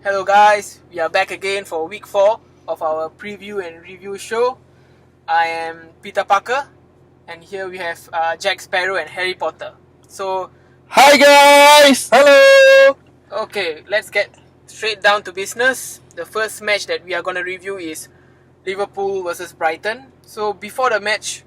Hello guys, we are back again for week 4 of our preview and review show. I am Peter Parker and here we have Jack Sparrow and Harry Potter. So, hi guys! Hello! okay, let's get straight down to business. The first match that we are going to review is Liverpool versus Brighton. So, before the match,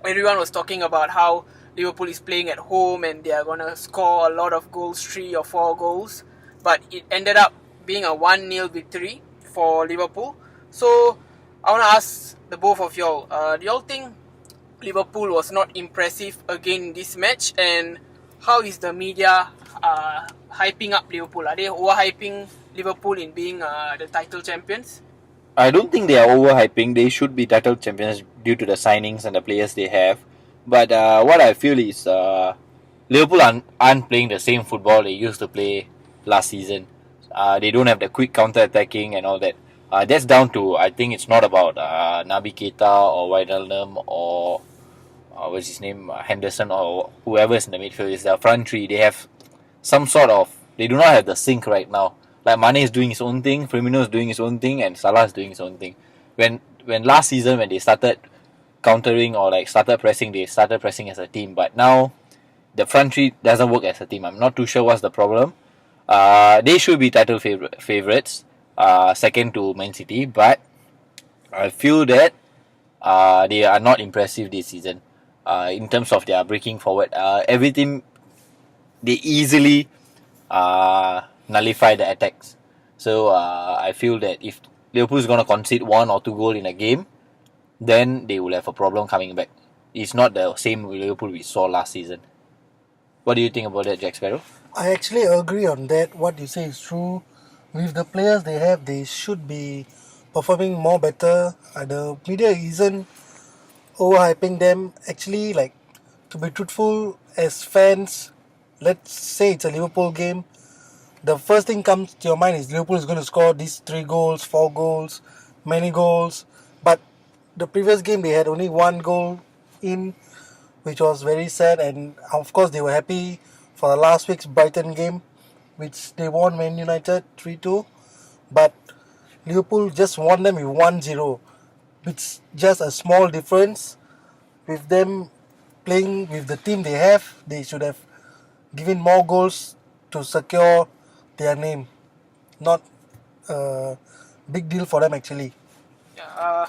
everyone was talking about how Liverpool is playing at home and they are going to score a lot of goals, 3 or 4 goals. But it ended up being a 1-0 victory for Liverpool. So, I want to ask the both of y'all, do y'all think Liverpool was not impressive again in this match? And how is the media hyping up Liverpool? Are they overhyping Liverpool in being the title champions? I don't think they are overhyping. They should be title champions due to the signings and the players they have. But what I feel is Liverpool aren't playing the same football they used to play last season. They don't have the quick counter attacking and all that. That's down to, I think it's not about Naby Keita or Wijnaldum or what's his name, Henderson or whoever is in the midfield. It's the front three. They have some sort of, they do not have the sync right now. Like Mane is doing his own thing, Firmino is doing his own thing, and Salah is doing his own thing. When last season when they started countering or like started pressing, they started pressing as a team. But now the front three doesn't work as a team. I'm not too sure what's the problem. They should be title favorites, second to Man City, but I feel that they are not impressive this season. In terms of their breaking forward, everything they easily nullify the attacks. So I feel that if Liverpool is going to concede 1 or 2 goals in a game, then they will have a problem coming back. It's not the same Liverpool we saw last season. What do you think about that, Jack Sparrow? I actually agree on that. What you say is true. With the players they have, they should be performing more better. The media isn't overhyping them. Actually, like, to be truthful, as fans, let's say it's a Liverpool game, the first thing comes to your mind is Liverpool is going to score these 3 goals, 4 goals, many goals. But the previous game they had only 1 goal in, which was very sad. And of course they were happy for the last week's Brighton game, which they won Man United 3-2. But Liverpool just won them with 1-0. It's just a small difference. With them playing with the team they have, they should have given more goals to secure their name. Not a big deal for them actually. Yeah,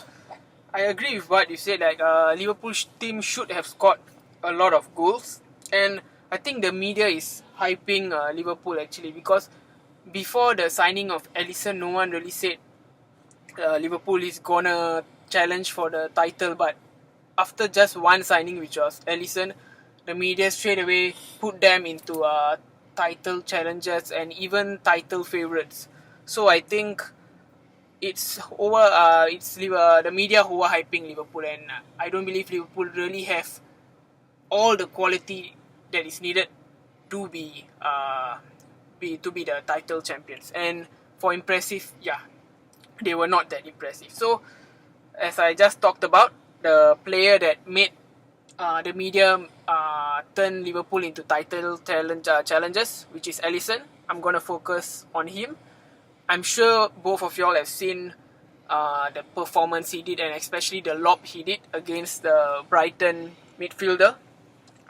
I agree with what you said. Like Liverpool team should have scored a lot of goals, and I think the media is hyping Liverpool actually because before the signing of Alisson, no one really said Liverpool is gonna challenge for the title. But after just one signing, which was Alisson, the media straight away put them into title challengers and even title favourites. So I think it's the media who are hyping Liverpool, and I don't believe Liverpool really have all the quality that is needed to be the title champions. And for impressive, they were not that impressive. So as I just talked about, the player that made the media turn Liverpool into title challengers, which is Alisson. I'm gonna focus on him. I'm sure both of y'all have seen the performance he did, and especially the lob he did against the Brighton midfielder,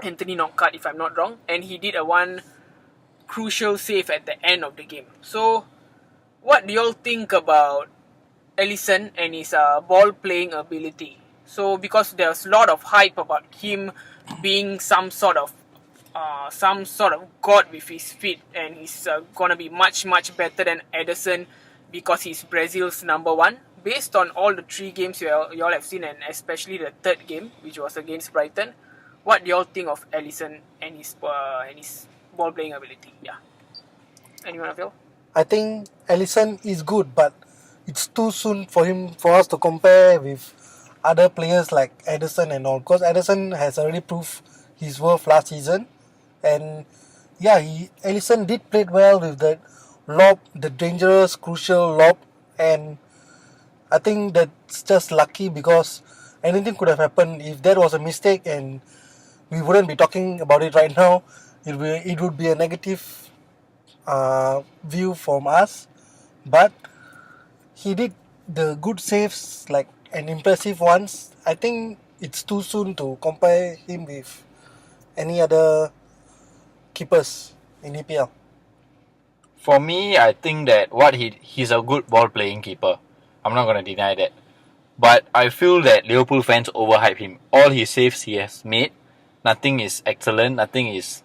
Anthony Knockaert, if I'm not wrong. And he did one crucial save at the end of the game. So, what do y'all think about Alisson and his ball playing ability? So, because there's a lot of hype about him being some sort of god with his feet, and he's gonna be much better than Ederson because he's Brazil's number 1. Based on all the 3 games you all have seen, and especially the 3rd game, which was against Brighton, what do y'all think of Alisson and his ball playing ability? Yeah, anyone of y'all? I think Alisson is good, but it's too soon for us to compare with other players like Ederson and all, because Ederson has already proved his worth last season. And yeah, Alisson did play well with that lob, the dangerous, crucial lob, and I think that's just lucky because anything could have happened. If that was a mistake and we wouldn't be talking about it right now, it would be a negative view from us. but he did the good saves, like an impressive ones. I think it's too soon to compare him with any other keepers in EPL. For me, I think that he's a good ball playing keeper. I'm not gonna deny that. But I feel that Liverpool fans overhype him. All his saves he has made, nothing is excellent, nothing is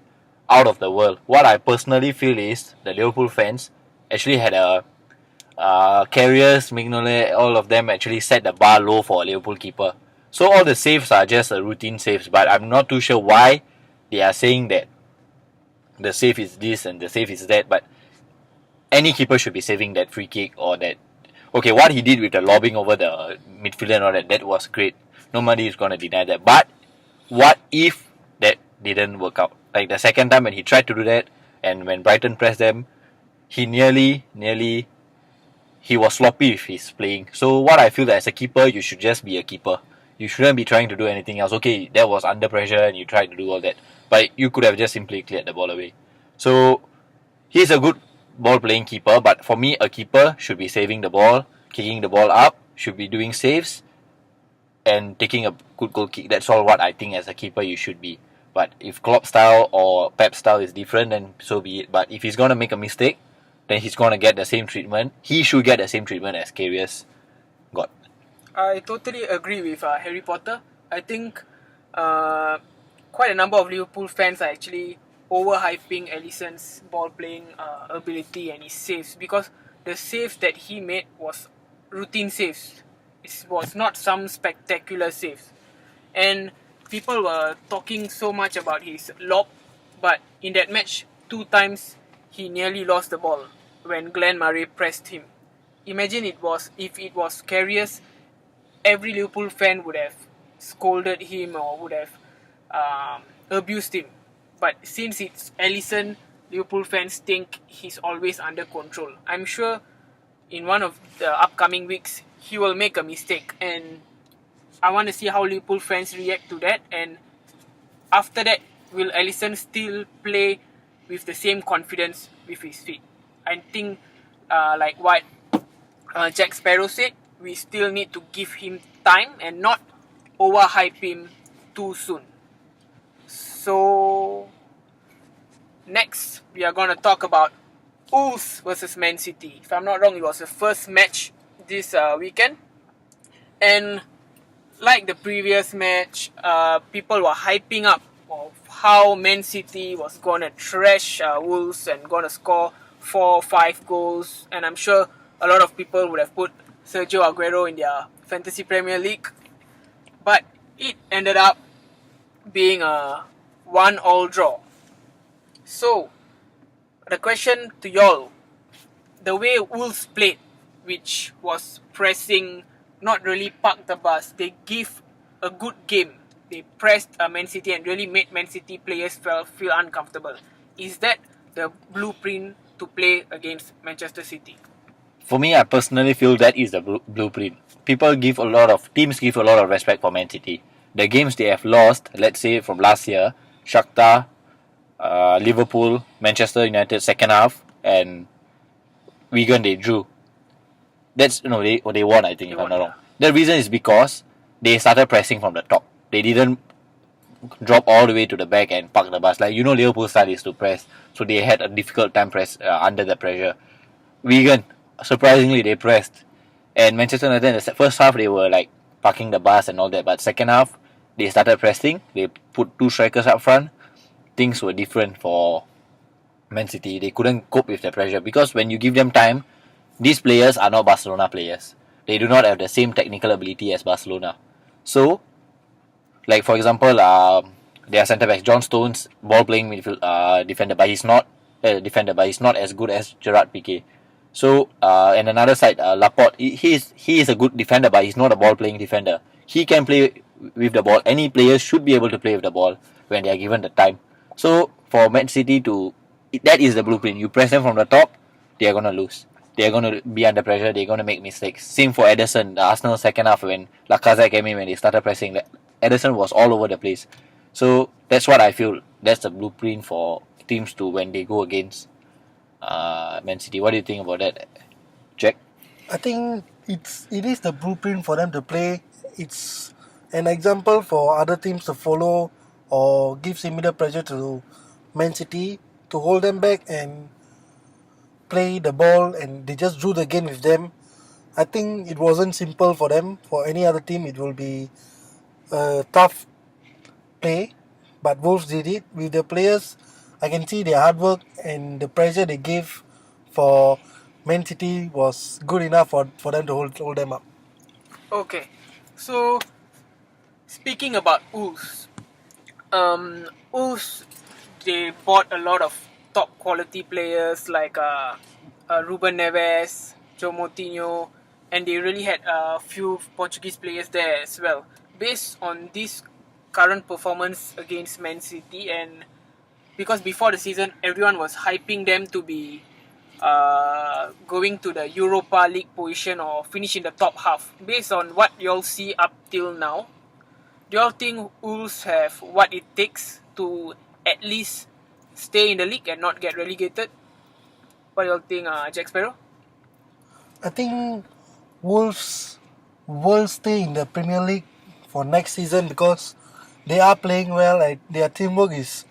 out of the world. What I personally feel is the Liverpool fans actually had a Carriers, Mignolet, all of them actually set the bar low for a Liverpool keeper. So all the saves are just a routine saves, but I'm not too sure why they are saying that the save is this and the save is that. But any keeper should be saving that free kick or that. Okay, what he did with the lobbing over the midfielder and all that was great. Nobody is gonna deny that. But what if that didn't work out? Like the second time when he tried to do that, and when Brighton pressed them, he nearly he was sloppy with his playing. So what I feel that as a keeper, you should just be a keeper. You shouldn't be trying to do anything else. Okay, that was under pressure and you tried to do all that, but you could have just simply cleared the ball away. So he's a good ball playing keeper, but for me, a keeper should be saving the ball, kicking the ball up, should be doing saves, and taking a good goal kick. That's all what I think as a keeper you should be. But if Klopp style or Pep style is different, then so be it. But if he's gonna make a mistake, then he's gonna get the same treatment. He should get the same treatment as Karius got. I totally agree with Harry Potter. I think quite a number of Liverpool fans are actually overhyping Alisson's ball playing ability and his saves, because the saves that he made was routine saves. It was not some spectacular saves. And people were talking so much about his lob, but in that match, 2 times he nearly lost the ball when Glenn Murray pressed him. Imagine if it was Karius, every Liverpool fan would have scolded him or would have abused him. But since it's Alisson, Liverpool fans think he's always under control. I'm sure in one of the upcoming weeks he will make a mistake, and I want to see how Liverpool fans react to that. And after that, will Alisson still play with the same confidence with his feet? I think like what Jack Sparrow said, we still need to give him time and not overhype him too soon. So next we are going to talk about Wolves versus Man City. If I'm not wrong, it was the first match this weekend, and like the previous match, people were hyping up of how Man City was going to trash Wolves and going to score 4-5 goals. And I'm sure a lot of people would have put Sergio Aguero in their Fantasy Premier League. But it ended up being a 1-1 draw. So, the question to y'all, the way Wolves played, which was pressing, not really park the bus, they give a good game. They pressed Man City and really made Man City players feel uncomfortable. Is that the blueprint to play against Manchester City? For me, I personally feel that is the blueprint. Teams give a lot of respect for Man City. The games they have lost, let's say from last year, Shakhtar, Liverpool, Manchester United second half, and Wigan they drew. They won, I think, if I'm not wrong. The reason is because they started pressing from the top. They didn't drop all the way to the back and park the bus. Like, Liverpool style is to press, so they had a difficult time under the pressure. Wigan, surprisingly, they pressed, and Manchester United in the first half they were like parking the bus and all that, but second half they started pressing. They put 2 strikers up front. Things were different for Man City. They couldn't cope with the pressure because when you give them time, these players are not Barcelona players. They do not have the same technical ability as Barcelona. So, like for example, their centre back John Stones, ball playing midfield defender, but he's not as good as Gerard Piqué. So, and another side, Laporte, he is a good defender, but he's not a ball playing defender. He can play with the ball. Any players should be able to play with the ball when they are given the time. So, for Man City that is the blueprint. You press them from the top, they are gonna lose. They are going to be under pressure. They're going to make mistakes. Same for Ederson. The Arsenal second half when Lacazette came in, when they started pressing, Ederson was all over the place. So that's what I feel. That's the blueprint for teams to when they go against Man City. What do you think about that? Jack? I think it is the blueprint for them to play. It's an example for other teams to follow or give similar pressure to Man City to hold them back and play the ball, and they just drew the game with them. I think it wasn't simple for them. For any other team, it will be a tough play, but Wolves did it with the players. I can see their hard work and the pressure they gave for Man City was good enough for them to hold them up. Okay, so speaking about Wolves, Wolves, they bought a lot of top quality players like Ruben Neves, Joe Moutinho, and they really had a few Portuguese players there as well. Based on this current performance against Man City, and because before the season everyone was hyping them to be going to the Europa League position or finish in the top half. Based on what you all see up till now, do you all think Wolves have what it takes to at least stay in the league and not get relegated? What do you all think, Jack Sparrow? I think Wolves will stay in the Premier League for next season because they are playing well. Their teamwork is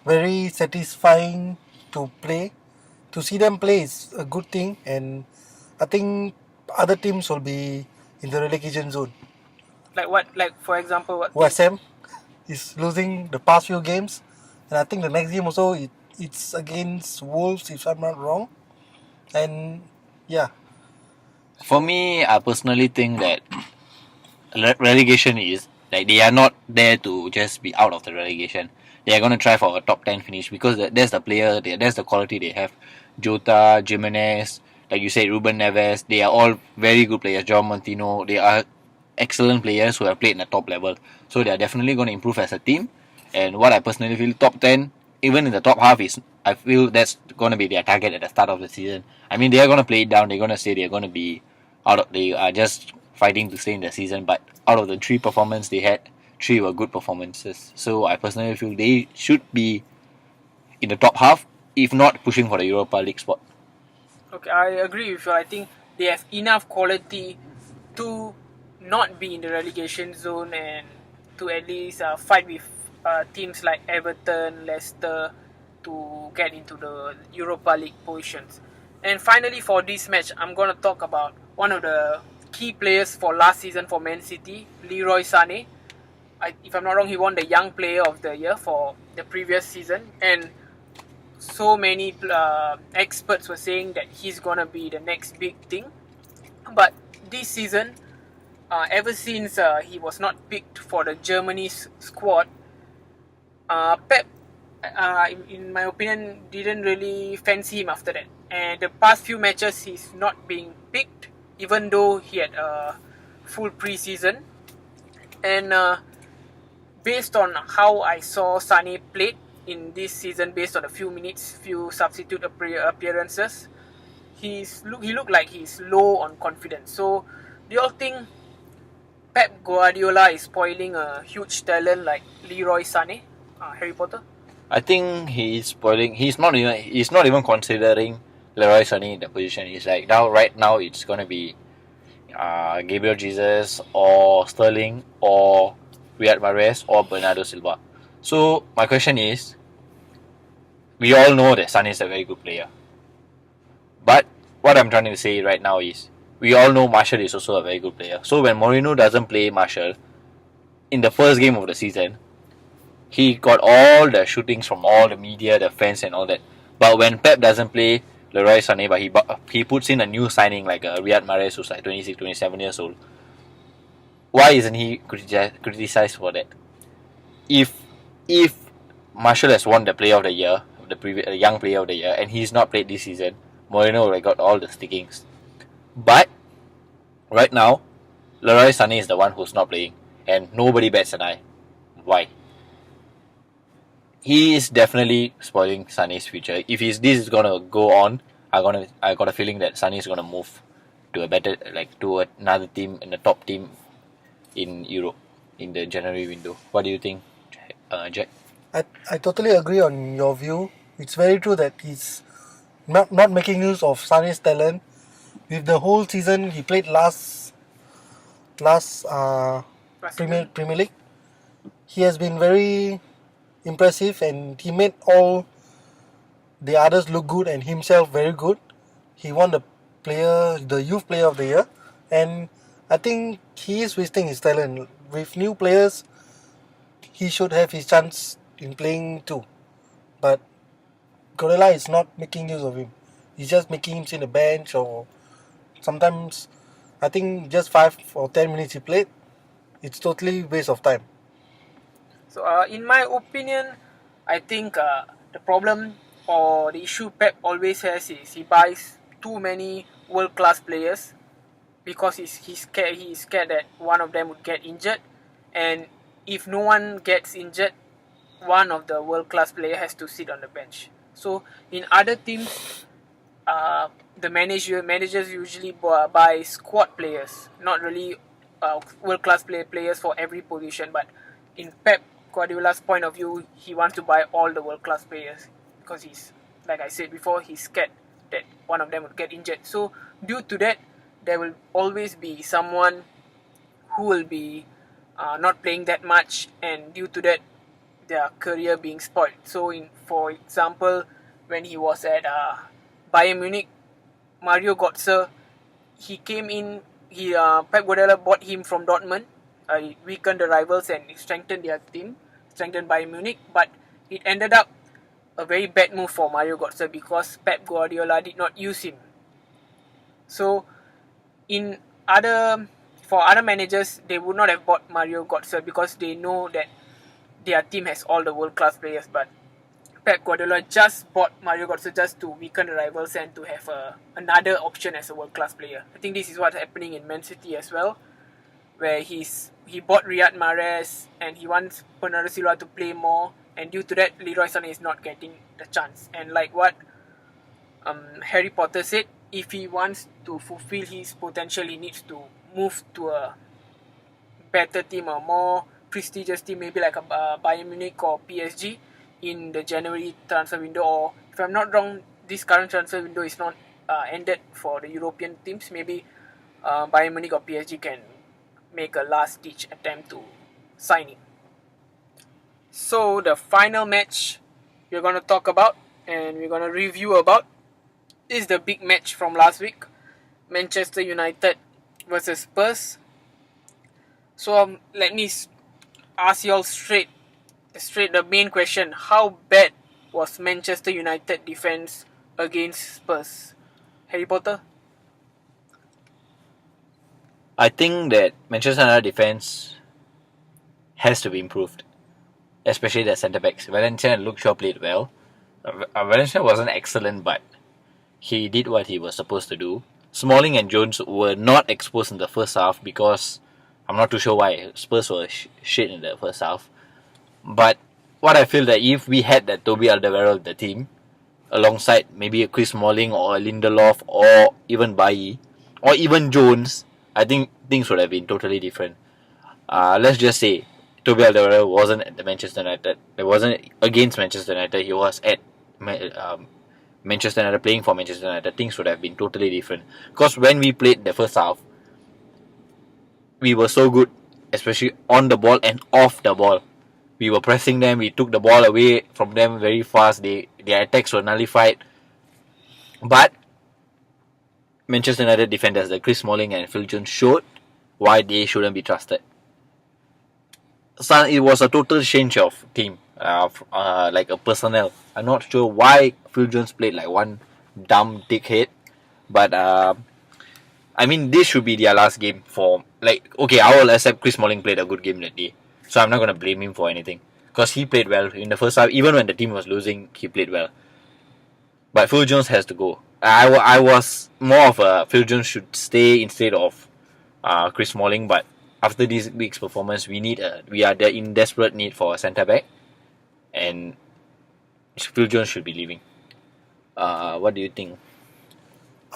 very satisfying to play. To see them play is a good thing, and I think other teams will be in the relegation zone. Like what? Like for example, what? West Ham is losing the past few games, and I think the next game also it's against Wolves if I'm not wrong. And yeah, For me, I personally think that relegation is like they are not there to just be out of the relegation. They are going to try for a top 10 finish because that's the player, that's the quality they have. Jota, Jimenez, like you said, Ruben Neves, they are all very good players. John Montino, they are excellent players who have played in the top level. So they are definitely going to improve as a team. And what I personally feel, top 10, even in the top half, is I feel that's going to be their target at the start of the season. I mean, they are going to play it down. They're going to say they're going to be they are just fighting to stay in the season. But out of the 3 performances they had, 3 were good performances. So I personally feel they should be in the top half, if not pushing for the Europa League spot. Okay, I agree with you. I think they have enough quality to not be in the relegation zone and to at least fight with teams like Everton, Leicester to get into the Europa League positions. And finally, for this match, I'm going to talk about one of the key players for last season for Man City, Leroy Sané. If I'm not wrong, he won the Young Player of the Year for the previous season, and so many experts were saying that he's gonna be the next big thing. But this season, ever since he was not picked for the Germany's squad, Pep, in my opinion, didn't really fancy him after that. And the past few matches, he's not being picked, even though he had a full preseason. And based on how I saw Sané played in this season, based on a few minutes, few substitute appearances, he looked like he's low on confidence. So, do you all think Pep Guardiola is spoiling a huge talent like Leroy Sané, Harry Potter? I think he's spoiling. He's not even considering Leroy Sané in the position. He's like right now it's gonna be Gabriel Jesus or Sterling or Riyad Mahrez or Bernardo Silva. So my question is, we all know that Sané is a very good player, but what I'm trying to say right now is we all know Martial is also a very good player. So when Mourinho doesn't play Martial in the first game of the season, he got all the shootings from all the media, the fans and all that. But when Pep doesn't play Leroy Sané, but he puts in a new signing like Riyad Mahrez, who's like 26, 27 years old, why isn't he criticized for that? If Martial has won the Player of the Year, the Young Player of the Year, and he's not played this season, Mourinho would have got all the stickings. But right now, Leroy Sané is the one who's not playing, and nobody bats an eye. Why? He is definitely spoiling Sané's future. If this is gonna go on, I got a feeling that Sané is gonna move to to another team, in the top team in Europe in the January window. What do you think, Jack? I totally agree on your view. It's very true that he's not making use of Sané's talent with the whole season he played last Last Premier season. Premier League, he has been very impressive and he made all the others look good and himself very good. He won the youth player of the year, and I think he is wasting his talent. With new players, he should have his chance in playing too. But Gorilla is not making use of him. He's just making him sit in the bench, or sometimes I think just 5 or 10 minutes he played. It's totally waste of time. So in my opinion, I think the problem or the issue Pep always has is he buys too many world class players because he's scared that one of them would get injured, and if no one gets injured, one of the world class player has to sit on the bench. So in other teams, the managers usually buy squad players, not really world class players for every position. But in Pep Guardiola's point of view, he wants to buy all the world class players because he's, like I said before, he's scared that one of them would get injured. So due to that, there will always be someone who will be not playing that much, and due to that, their career being spoiled. So, for example, when he was at Bayern Munich, Mario Götze, he came in. Pep Guardiola bought him from Dortmund. It weakened the rivals and strengthened their team, strengthened Bayern Munich. But it ended up a very bad move for Mario Götze because Pep Guardiola did not use him. So, for other managers, they would not have bought Mario Götze because they know that their team has all the world class players. But Pep Guardiola just bought Mario Götze just to weaken the rivals and to have another option as a world class player. I think this is what's happening in Man City as well, where he bought Riyad Mahrez and he wants Bernardo Silva to play more, and due to that, Leroy Sané is not getting the chance. And like what Harry Potter said, if he wants to fulfill his potential, he needs to move to a better team, a more prestigious team, maybe like a Bayern Munich or PSG in the January transfer window. Or if I'm not wrong, this current transfer window is not ended for the European teams. Maybe Bayern Munich or PSG can make a last ditch attempt to sign him. So the final match we're going to talk about and we're going to review about is the big match from last week, Manchester United versus Spurs. So let me ask you all straight the main question: how bad was Manchester United defense against Spurs? Harry Potter? I think that Manchester United defense has to be improved, especially the centre backs. Valencia and Luke Shaw played well. Valencia wasn't excellent, but he did what he was supposed to do. Smalling and Jones were not exposed in the first half because I'm not too sure why. Spurs were shit in the first half. But what I feel that if we had that Toby Alderweireld in the team, alongside maybe a Chris Smalling or a Lindelof or even Bailly or even Jones, I think things would have been totally different. Let's just say Toby Alderweireld wasn't at the Manchester United. It wasn't against Manchester United. He was at Manchester United, playing for Manchester United. Things would have been totally different. Because when we played the first half, we were so good, especially on the ball and off the ball. We were pressing them. We took the ball away from them very fast. Their attacks were nullified. But Manchester United defenders like Chris Smalling and Phil Jones showed why they shouldn't be trusted. So it was a total change of team, like a personnel. I'm not sure why Phil Jones played like one dumb dickhead, but I mean, this should be their last game for, like, okay, I will accept Chris Smalling played a good game that day, so I'm not going to blame him for anything, because he played well in the first half. Even when the team was losing, he played well. But Phil Jones has to go. I was more of a Phil Jones should stay instead of Chris Smalling, but after this week's performance, we are in desperate need for a centre back, and Phil Jones should be leaving. What do you think?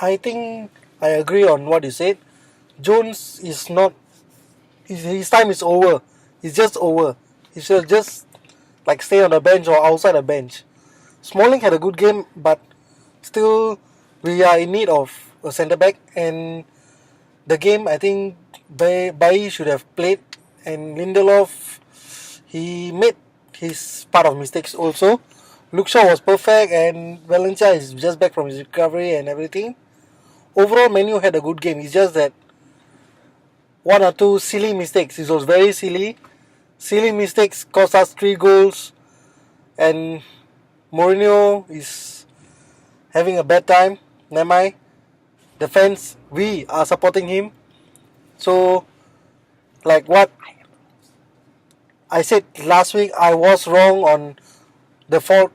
I think I agree on what you said. Jones is not. His time is over. It's just over. He should just like stay on the bench or outside the bench. Smalling had a good game, but still we are in need of a centre back, and the game I think Bailly should have played, and Lindelof, he made his part of mistakes also. Luke Shaw was perfect, and Valencia is just back from his recovery and everything. Overall, Manu had a good game. It's just that one or two silly mistakes. It was very silly. Silly mistakes cost us 3 goals, and Mourinho is having a bad time. Never mind. The fans, we are supporting him. So, like what I said last week, I was wrong on the fault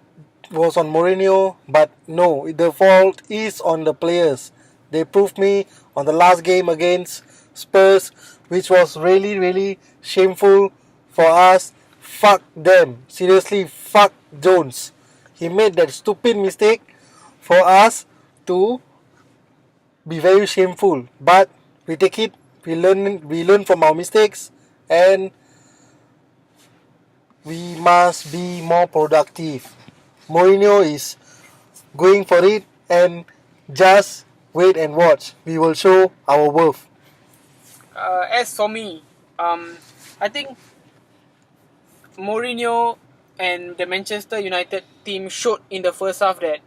was on Mourinho, but no, the fault is on the players. They proved me on the last game against Spurs, which was really, really shameful for us. Fuck them. Seriously, fuck Jones. He made that stupid mistake for us to be very shameful. But we take it, we learn from our mistakes, and we must be more productive. Mourinho is going for it, and just wait and watch. We will show our worth. As for me, I think Mourinho and the Manchester United team showed in the first half that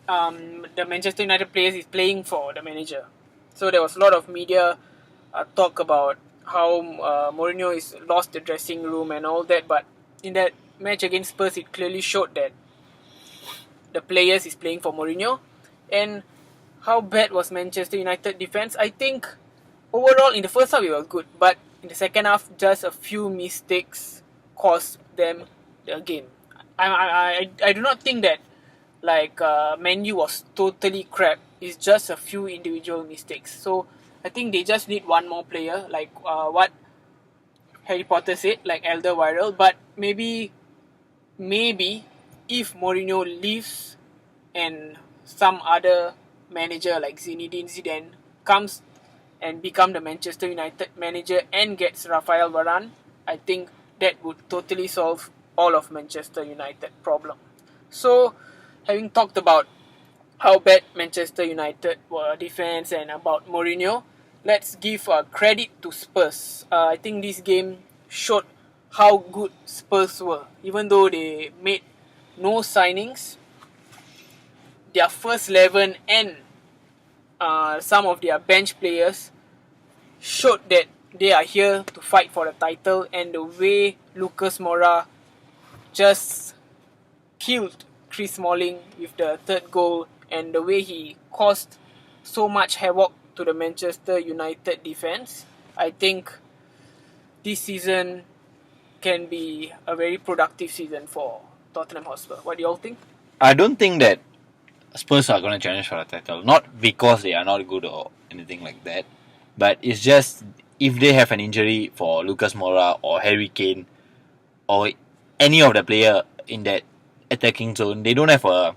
the Manchester United players is playing for the manager. So there was a lot of media talk about how Mourinho is lost the dressing room and all that. But in that match against Spurs, it clearly showed that the players is playing for Mourinho. And how bad was Manchester United defense? I think overall in the first half it was good, but in the second half just a few mistakes cost them the game. I do not think that like Man U was totally crap. It's just a few individual mistakes. So I think they just need one more player, like what Harry Potter said, like Elder Viral. But maybe if Mourinho leaves and some other manager like Zinedine Zidane comes and become the Manchester United manager and gets Rafael Varane, I think that would totally solve all of Manchester United problem. So, having talked about how bad Manchester United were defense and about Mourinho, let's give credit to Spurs. I think this game showed how good Spurs were. Even though they made no signings, their first 11 and some of their bench players showed that they are here to fight for the title, and the way Lucas Moura just killed Chris Smalling with the third goal, and the way he caused so much havoc to the Manchester United defense, I think this season can be a very productive season for Tottenham Hotspur. What do you all think? I don't think that Spurs are going to challenge for the title. Not because they are not good or anything like that, but it's just if they have an injury for Lucas Moura or Harry Kane or any of the player in that attacking zone, they don't have a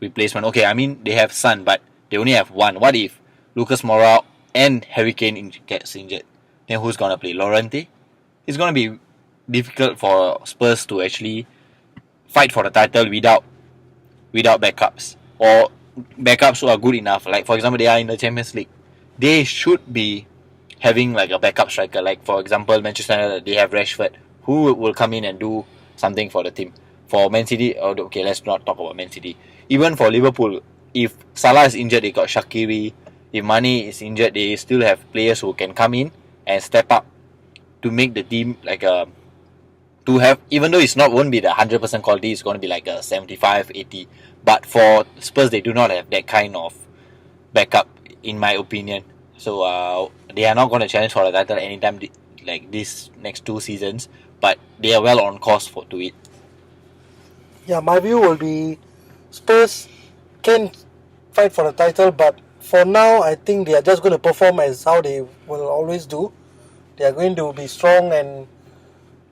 replacement. Okay, I mean they have Son, but they only have one. What if Lucas Moura and Harry Kane gets injured? Then who's going to play? Llorente? It's going to be difficult for Spurs to actually fight for the title without backups, or backups who are good enough. Like for example, they are in the Champions League. They should be having like a backup striker. Like for example, Manchester United, they have Rashford, who will come in and do something for the team. For Man City, okay, let's not talk about Man City. Even for Liverpool, if Salah is injured, they got Shaqiri. If Mane is injured, they still have players who can come in and step up to make the team like a to have, even though it's not won't be the 100% quality, it's going to be like a 75, 80. But for Spurs, they do not have that kind of backup, in my opinion. So they are not going to challenge for the title anytime like this next 2 seasons. But they are well on course to it. Yeah, my view will be Spurs can fight for the title, but for now, I think they are just going to perform as how they will always do. They are going to be strong, and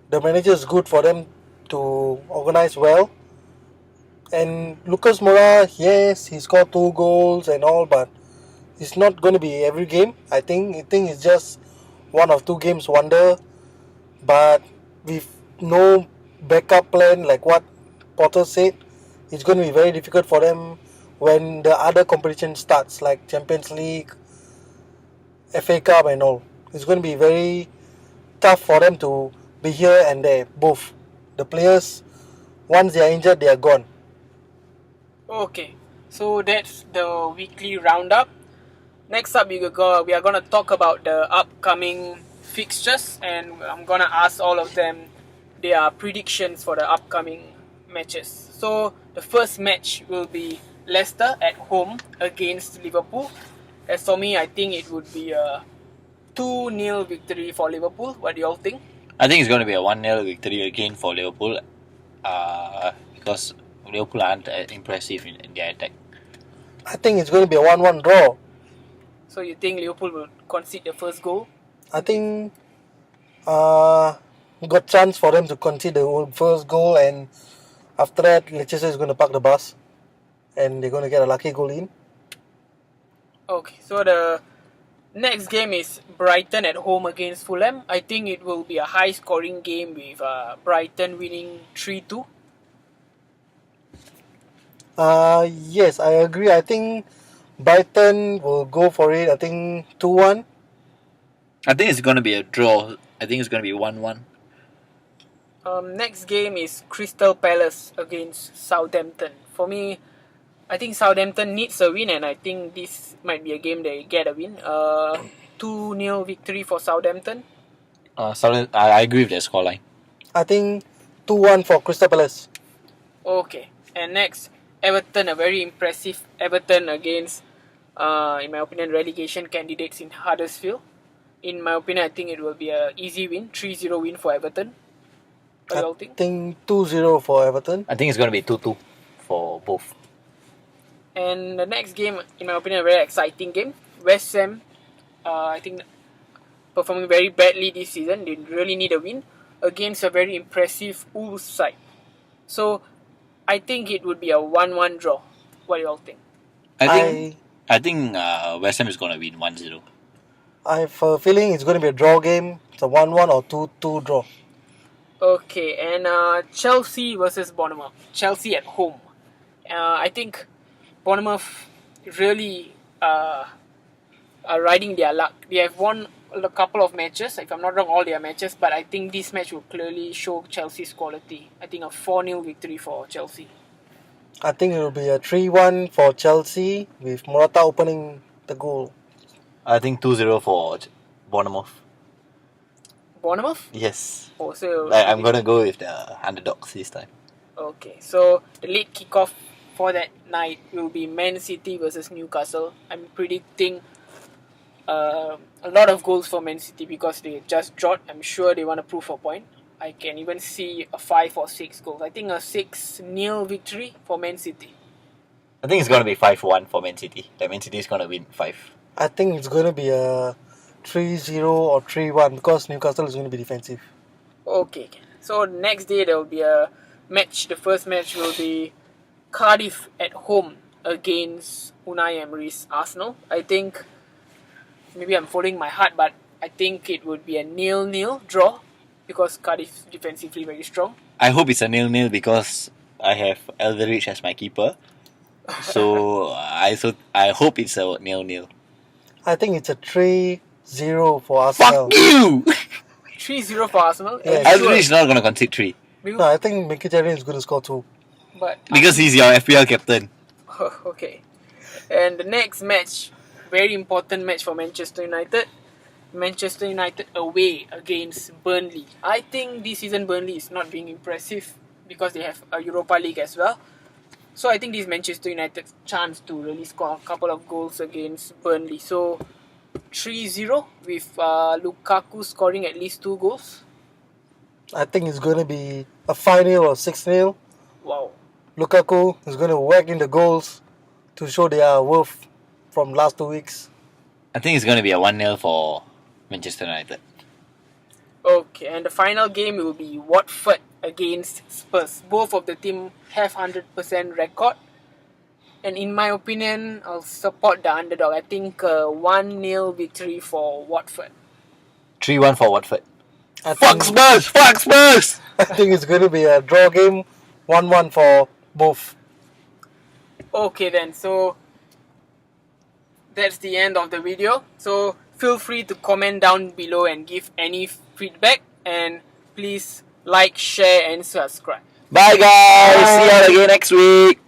the manager is good for them to organize well. And Lucas Moura, yes, he scored 2 goals and all, but it's not going to be every game. I think it's just 1 or 2 games wonder. But with no backup plan, like what Potter said, it's going to be very difficult for them when the other competition starts, like Champions League, FA Cup and all. It's going to be very tough for them to be here and there, both. The players, once they are injured, they are gone. Okay, so that's the weekly roundup. Next up, we are going to talk about the upcoming fixtures, and I'm going to ask all of them their predictions for the upcoming matches. So, the first match will be Leicester at home against Liverpool. As for me, I think it would be a 2-0 victory for Liverpool. What do you all think? I think it's going to be a 1-0 victory again for Liverpool. Because Liverpool aren't impressive in their attack. I think it's going to be a 1-1 draw. So you think Liverpool will concede the first goal? I think got chance for them to concede the first goal, and after that Leicester is going to park the bus and they're going to get a lucky goal in. Okay, so the next game is Brighton at home against Fulham. I think it will be a high scoring game with Brighton winning 3-2. Yes, I agree. I think Brighton will go for it. I think 2-1. I think it's going to be a draw. I think it's going to be 1-1. Next game is Crystal Palace against Southampton. For me, I think Southampton needs a win, and I think this might be a game they get a win. 2-0 victory for Southampton. I agree with the scoreline. I think 2-1 for Crystal Palace. Okay, and next, Everton, a very impressive Everton against, in my opinion, relegation candidates in Huddersfield. In my opinion, I think it will be an easy win, 3-0 win for Everton. What do you all think? I think 2-0 for Everton. I think it's going to be 2-2 for both. And the next game, in my opinion, a very exciting game. West Ham, I think, performing very badly this season. They really need a win against a very impressive Wolves side. So, I think it would be a 1-1 draw. What do you all think? I think West Ham is going to win 1-0. I have a feeling it's going to be a draw game. It's a 1-1 or 2-2 draw. Okay, and Chelsea versus Bournemouth. Chelsea at home. I think Bournemouth really are riding their luck. They have won a couple of matches, if I'm not wrong, all their matches, but I think this match will clearly show Chelsea's quality. I think a 4-0 victory for Chelsea. I think it will be a 3-1 for Chelsea with Morata opening the goal. I think 2-0 for Bournemouth. Bournemouth? Yes. Oh, so I'm going to go with the underdogs this time. Okay, so the late kickoff for that night will be Man City versus Newcastle. I'm predicting a lot of goals for Man City because they just dropped. I'm sure they want to prove a point. I can even see a 5 or 6 goals. I think a 6-0 victory for Man City. I think it's going to be 5-1 for Man City. The Man City is going to win 5. I think it's going to be a 3-0 or 3-1 because Newcastle is going to be defensive. Okay, so next day there will be a match. The first match will be Cardiff at home against Unai Emery's Arsenal. I think, maybe I'm following my heart, but I think it would be a 0-0 draw because Cardiff is defensively very strong. I hope it's a 0-0 because I have Elderidge as my keeper. So I hope it's a 0-0. I think it's a 3-0 for Arsenal. Fuck you! 3-0 for Arsenal. Yes. Elderidge is not going to concede 3. No, I think Mkhitaryan is going to score 2. But Because he's your FPL captain. okay. And the next match, very important match for Manchester United. Manchester United away against Burnley. I think this season Burnley is not being impressive because they have a Europa League as well. So I think this is Manchester United's chance to really score a couple of goals against Burnley. So 3-0 with Lukaku scoring at least 2 goals. I think it's going to be a 5-0 or 6-0. Wow. Lukaku is going to whack in the goals to show their worth from last 2 weeks. I think it's going to be a 1-0 for Manchester United. Okay, and the final game will be Watford against Spurs. Both of the team have 100% record. And in my opinion, I'll support the underdog. I think 1-0 victory for Watford. 3-1 for Watford. I Fuck think, Spurs! Fuck Spurs! I think it's going to be a draw game, 1-1 for both. Okay then, so that's the end of the video. So feel free to comment down below and give any feedback, and please like, share and subscribe. Bye guys. See you all again next week.